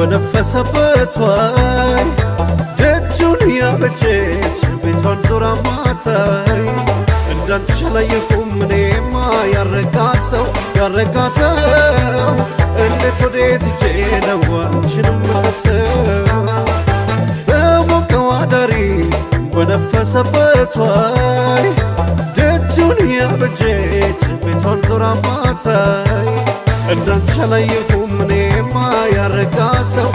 በነፈሰበት ወይ ደጁን ያበጀች ቤቷን ዞራ ማታይ እንዳንቺ አላየሁም እኔማ ያረጋሰው እንዴት ወዴት ሄጄ ነው አንቺንም ምከሰው በሞቀው አዳሪ በነፈሰበት ወይ ደጁን ያበጀች ቤቷን ዞራ ማታይ እንዳንቺ አላየሁም እኔማ ያረጋሰው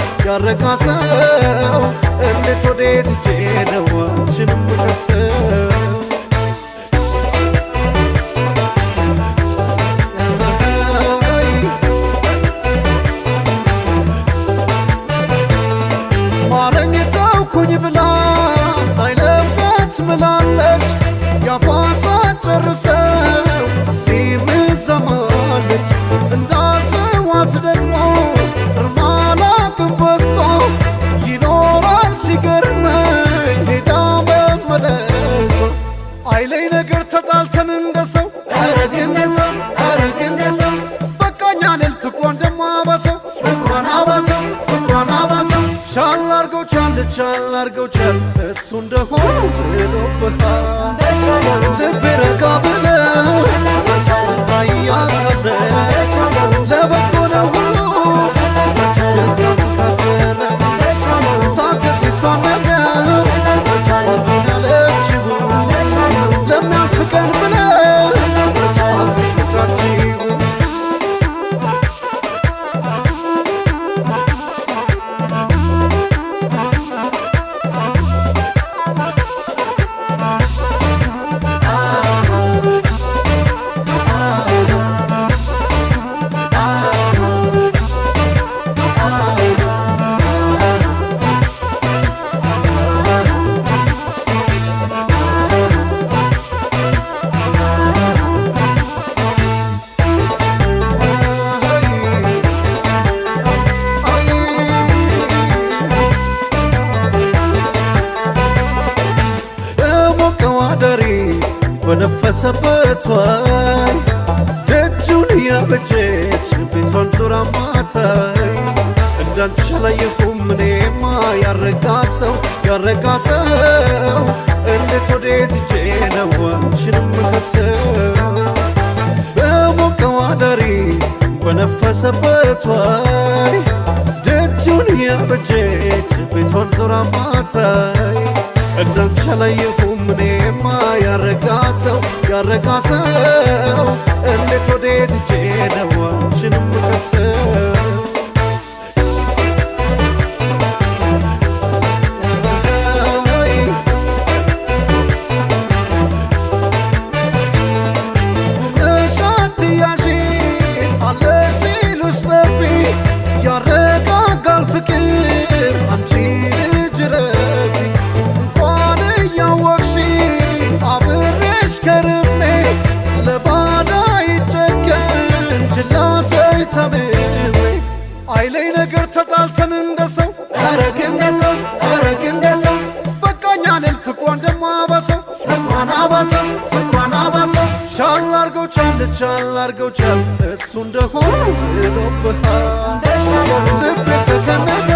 እንዴት ወዴት ሄጄ ነው አንቺንም ምከሰው ኩኝ ብላ አይለበት ምላለች ያፋሳት ጨርሰው ሲምዘማለች እንዳልተዋት ደግሞ እርማላ ቅንበሶ ይኖራል ሲገርመኝ ሄዳ መመለሶ አይለይ ነገር ተጣልተን እንደሰው አረግነሰው በቃኛ ልል ፍቅሯን ደሞ አባሰው ፍቅሯን አባሰው ቻል አርገው ቻል እሱ እንደሆነ ትሄዶበታል ልቤ ረጋ ብለው ታያሳለ ለበጎ ነው ሁሉ ደስታን ካተረፈ ታገስ የሷን ነገር ዋቱን ያለችው ለሚያልፍ ቀን ብለው አስፍቃችው በነፈሰበት ወይ ደጁን ያበጀች ቤቷን ዞራ ማታይ እንዳንቺ አላየሁም እኔማ ያረጋሰው እንዴት ወዴት ሄጄ ነው አንቺንም ምከሰው በሞቀው አዳሪ በነፈሰበት ወይ ደጁን ያበጀች ቤቷን ዞራ ማታይ እንዳንቺ አላየሁም እኔማ ያረጋሰው እንዴት ወዴት ሄጄ ነው አንቺንም ምከሰው ያረጋጋል ፍቅር አንቺ ልጅ ረፊ እንኳን እያወቅሽኝ አብሬሽ ከርሜ ለባዳ ይጨከን ችላተይ ተምሜ አይለይ ነገር ተጣልተን እንደሰው አረግነሰው በቃኛ ልል ፍቅሯን ደሞ አባሰው ቻል አርገው ቻል እሱ እንደሆነ ትሄዶበታል ልቤ ሰከነደ